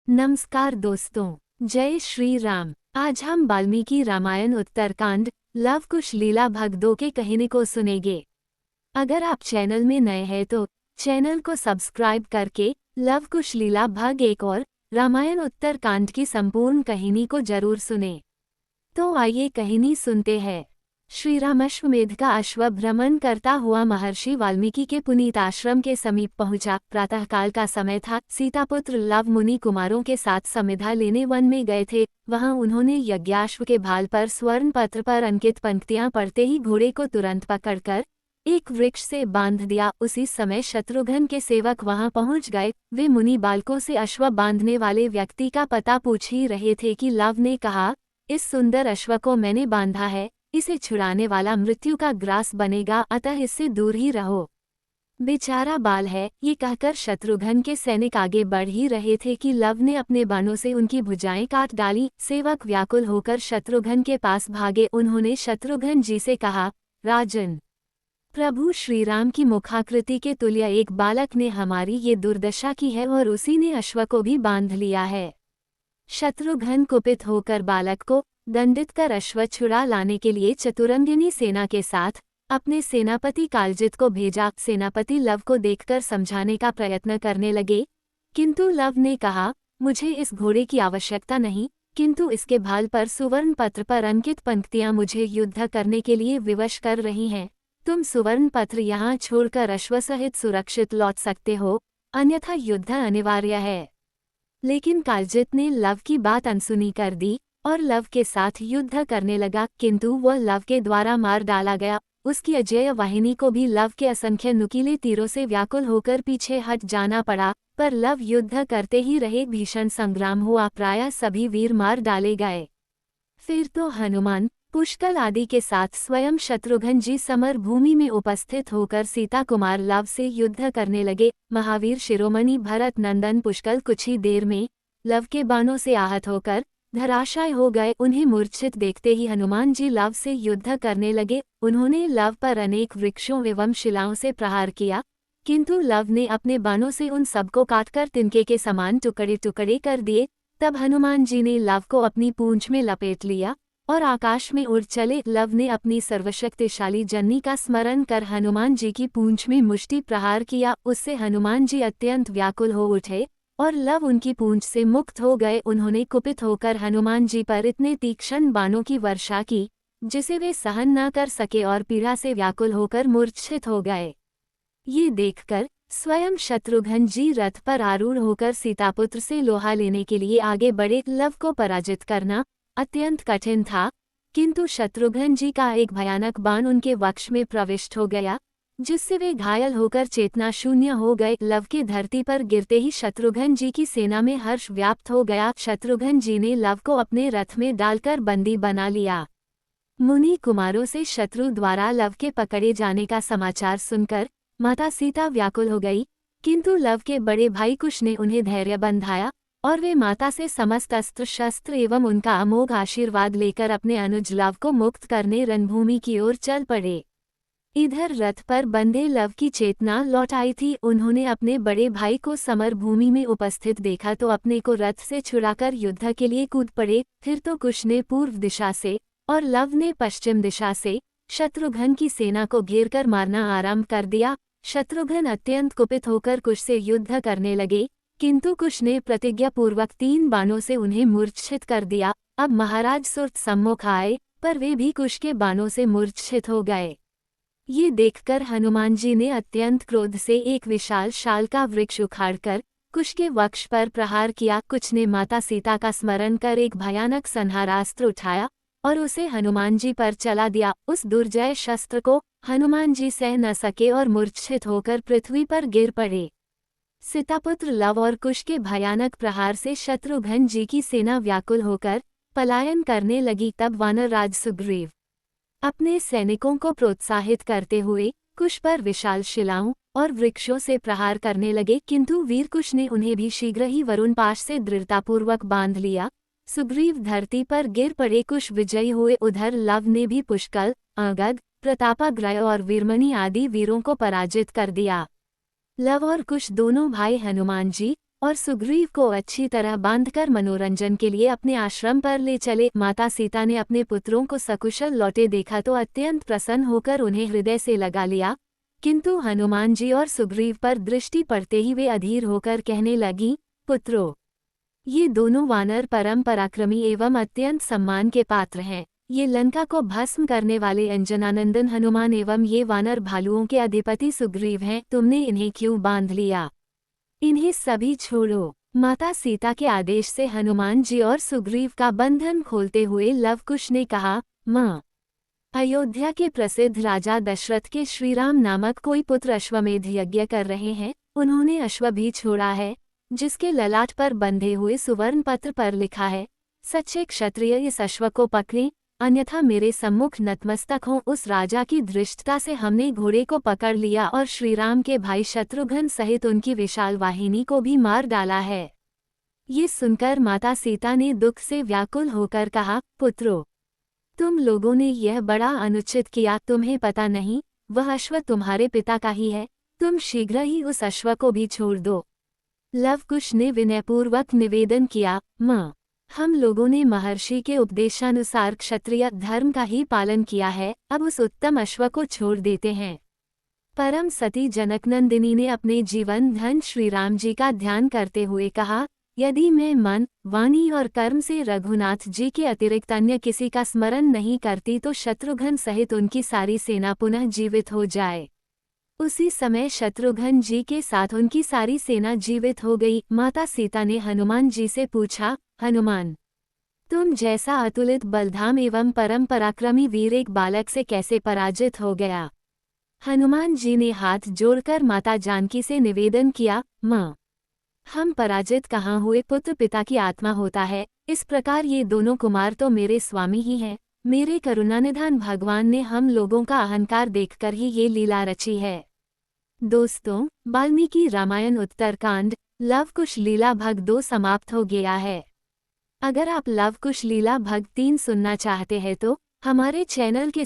नमस्कार दोस्तों, जय श्री राम। आज हम वाल्मीकि रामायण उत्तरकांड लव कुश लीला भाग 2 के कहानी को सुनेंगे। अगर आप चैनल में नए हैं तो चैनल को सब्सक्राइब करके लव कुश लीला भाग 1 और रामायण उत्तरकांड की संपूर्ण कहानी को जरूर सुने। तो आइए कहानी सुनते हैं। श्री राम अश्वमेध का अश्व भ्रमण करता हुआ महर्षि वाल्मीकि के पुनीत आश्रम के समीप पहुंचा। प्रातःकाल का समय था। सीतापुत्र लव मुनि कुमारों के साथ समिधा लेने वन में गए थे। वहां उन्होंने यज्ञाश्व के भाल पर स्वर्ण पत्र पर अंकित पंक्तियां पढ़ते ही घोड़े को तुरंत पकड़कर एक वृक्ष से बांध दिया। उसी समय शत्रुघ्न के सेवक वहां पहुंच गए। वे मुनि बालकों से अश्व बांधने वाले व्यक्ति का पता पूछ ही रहे थे कि लव ने कहा, इस सुंदर अश्व को मैंने बांधा है, इसे छुड़ाने वाला मृत्यु का ग्रास बनेगा, अतः इससे दूर ही रहो। बेचारा बाल है, ये कहकर शत्रुघ्न के सैनिक आगे बढ़ ही रहे थे कि लव ने अपने बाणों से उनकी भुजाएं काट डाली। सेवक व्याकुल होकर शत्रुघ्न के पास भागे। उन्होंने शत्रुघ्न जी से कहा, राजन, प्रभु श्रीराम की मुखाकृति के तुल्य एक बालक ने हमारी ये दुर्दशा की है और उसी ने अश्व को भी बांध लिया है। शत्रुघ्न कुपित होकर बालक को दंडित कर अश्व छुड़ा लाने के लिए चतुरंगिनी सेना के साथ अपने सेनापति कालजित को भेजा। सेनापति लव को देखकर समझाने का प्रयत्न करने लगे, किंतु लव ने कहा, मुझे इस घोड़े की आवश्यकता नहीं, किंतु इसके भाल पर सुवर्ण पत्र पर अंकित पंक्तियां मुझे युद्ध करने के लिए विवश कर रही हैं। तुम सुवर्ण पत्र यहाँ छोड़कर अश्व सहित सुरक्षित लौट सकते हो, अन्यथा युद्ध अनिवार्य है। लेकिन कालजित ने लव की बात अनसुनी कर दी और लव के साथ युद्ध करने लगा, किंतु वह लव के द्वारा मार डाला गया। उसकी अजेय वाहिनी को भी लव के असंख्य नुकीले तीरों से व्याकुल होकर पीछे हट जाना पड़ा, पर लव युद्ध करते ही रहे। भीषण संग्राम हुआ, प्रायः सभी वीर मार डाले गए। फिर तो हनुमान, पुष्कल आदि के साथ स्वयं शत्रुघ्न जी समर भूमि में उपस्थित होकर सीता कुमार लव से युद्ध करने लगे। महावीर शिरोमणि भरत नंदन पुष्कल कुछ ही देर में लव के बाणों से आहत होकर धराशाय हो गए। उन्हें मूर्छित देखते ही हनुमान जी लव से युद्ध करने लगे। उन्होंने लव पर अनेक वृक्षों एवं शिलाओं से प्रहार किया, किंतु लव ने अपने बाणों से उन सबको काटकर तिनके के समान टुकड़े टुकड़े कर दिए। तब हनुमान जी ने लव को अपनी पूंछ में लपेट लिया और आकाश में उड़ चले। लव ने अपनी सर्वशक्तिशाली जननी का स्मरण कर हनुमान जी की पूंछ में मुष्टि प्रहार किया। उससे हनुमान जी अत्यंत व्याकुल हो उठे और लव उनकी पूंछ से मुक्त हो गए। उन्होंने कुपित होकर हनुमान जी पर इतने तीक्ष्ण बाणों की वर्षा की जिसे वे सहन न कर सके और पीड़ा से व्याकुल होकर मूर्छित हो गए। ये देखकर स्वयं शत्रुघ्न जी रथ पर आरूढ़ होकर सीतापुत्र से लोहा लेने के लिए आगे बढ़े। लव को पराजित करना अत्यंत कठिन था, किंतु शत्रुघ्न जी का एक भयानक बाण उनके वक्ष में प्रविष्ट हो गया, जिससे वे घायल होकर चेतना शून्य हो गए। लव के धरती पर गिरते ही शत्रुघ्न जी की सेना में हर्ष व्याप्त हो गया। शत्रुघ्न जी ने लव को अपने रथ में डालकर बंदी बना लिया। मुनि कुमारों से शत्रु द्वारा लव के पकड़े जाने का समाचार सुनकर माता सीता व्याकुल हो गई, किंतु लव के बड़े भाई कुश ने उन्हें धैर्य बंधाया और वे माता से समस्त अस्त्र शस्त्र एवं उनका अमोघ आशीर्वाद लेकर अपने अनुज लव को मुक्त करने रणभूमि की ओर चल पड़े। इधर रथ पर बंधे लव की चेतना लौट आई थी। उन्होंने अपने बड़े भाई को समर भूमि में उपस्थित देखा तो अपने को रथ से छुड़ाकर युद्ध के लिए कूद पड़े। फिर तो कुश ने पूर्व दिशा से और लव ने पश्चिम दिशा से शत्रुघ्न की सेना को घेरकर मारना आरंभ कर दिया। शत्रुघ्न अत्यंत कुपित होकर कुश से युद्ध करने लगे, किंतु कुश ने प्रतिज्ञापूर्वक 3 बाणों से उन्हें मूर्छित कर दिया। अब महाराज सुरथ सम्मुख आए, पर वे भी कुश के बाणों से मूर्छित हो गए। ये देखकर हनुमान जी ने अत्यंत क्रोध से एक विशाल शाल का वृक्ष उखाड़कर कुश के वक्ष पर प्रहार किया। कुश ने माता सीता का स्मरण कर एक भयानक संहारास्त्र उठाया और उसे हनुमान जी पर चला दिया। उस दुर्जय शस्त्र को हनुमान जी सह न सके और मूर्छित होकर पृथ्वी पर गिर पड़े। सीतापुत्र लव और कुश के भयानक प्रहार से शत्रुघ्न जी की सेना व्याकुल होकर पलायन करने लगी। तब वानरराज सुग्रीव अपने सैनिकों को प्रोत्साहित करते हुए कुश पर विशाल शिलाओं और वृक्षों से प्रहार करने लगे, किंतु वीर कुश ने उन्हें भी शीघ्र ही वरुण पाश से दृढ़तापूर्वक बांध लिया। सुग्रीव धरती पर गिर पड़े, कुश विजयी हुए। उधर लव ने भी पुष्कल, अंगद, प्रतापाग्रय और वीरमणि आदि वीरों को पराजित कर दिया। लव और कुश दोनों भाई हनुमान जी और सुग्रीव को अच्छी तरह बांधकर मनोरंजन के लिए अपने आश्रम पर ले चले। माता सीता ने अपने पुत्रों को सकुशल लौटे देखा तो अत्यंत प्रसन्न होकर उन्हें हृदय से लगा लिया, किंतु हनुमान जी और सुग्रीव पर दृष्टि पड़ते ही वे अधीर होकर कहने लगी, पुत्रों, ये दोनों वानर परम पराक्रमी एवं अत्यंत सम्मान के पात्र हैं। ये लंका को भस्म करने वाले अंजनानंदन हनुमान एवं ये वानर भालुओं के अधिपति सुग्रीव हैं। तुमने इन्हें क्यों बांध लिया? इन्हें सभी छोड़ो। माता सीता के आदेश से हनुमान जी और सुग्रीव का बंधन खोलते हुए लवकुश ने कहा, माँ, अयोध्या के प्रसिद्ध राजा दशरथ के श्रीराम नामक कोई पुत्र अश्वमेध यज्ञ कर रहे हैं। उन्होंने अश्व भी छोड़ा है, जिसके ललाट पर बंधे हुए सुवर्ण पत्र पर लिखा है, सच्चे क्षत्रिय इस अश्व को पकड़ें, अन्यथा मेरे सम्मुख नतमस्तक हों। उस राजा की धृष्टता से हमने घोड़े को पकड़ लिया और श्रीराम के भाई शत्रुघ्न सहित उनकी विशाल वाहिनी को भी मार डाला है। ये सुनकर माता सीता ने दुख से व्याकुल होकर कहा, पुत्रों, तुम लोगों ने यह बड़ा अनुचित किया। तुम्हें पता नहीं, वह अश्व तुम्हारे पिता का ही है। तुम शीघ्र ही उस अश्व को भी छोड़ दो। लवकुश ने विनयपूर्वक निवेदन किया, माँ, हम लोगों ने महर्षि के उपदेशानुसार क्षत्रिय धर्म का ही पालन किया है, अब उस उत्तम अश्व को छोड़ देते हैं। परम सती जनकनंदिनी ने अपने जीवन धन श्रीराम जी का ध्यान करते हुए कहा, यदि मैं मन, वाणी और कर्म से रघुनाथ जी के अतिरिक्त अन्य किसी का स्मरण नहीं करती तो शत्रुघ्न सहित उनकी सारी सेना पुनः जीवित हो जाए। उसी समय शत्रुघ्न जी के साथ उनकी सारी सेना जीवित हो गई। माता सीता ने हनुमान जी से पूछा, हनुमान, तुम जैसा अतुलित बलधाम एवं परम पराक्रमी वीर एक बालक से कैसे पराजित हो गया? हनुमान जी ने हाथ जोड़कर माता जानकी से निवेदन किया, माँ, हम पराजित कहाँ हुए? पुत्र पिता की आत्मा होता है। इस प्रकार ये दोनों कुमार तो मेरे स्वामी ही हैं। मेरे करुणानिधान भगवान ने हम लोगों का अहंकार देखकर ही ये लीला रची है। दोस्तों, वाल्मीकि रामायण उत्तरकांड लवकुश लीला भाग 2 समाप्त हो गया है। अगर आप लवकुश लीला भाग 3 सुनना चाहते हैं तो हमारे चैनल के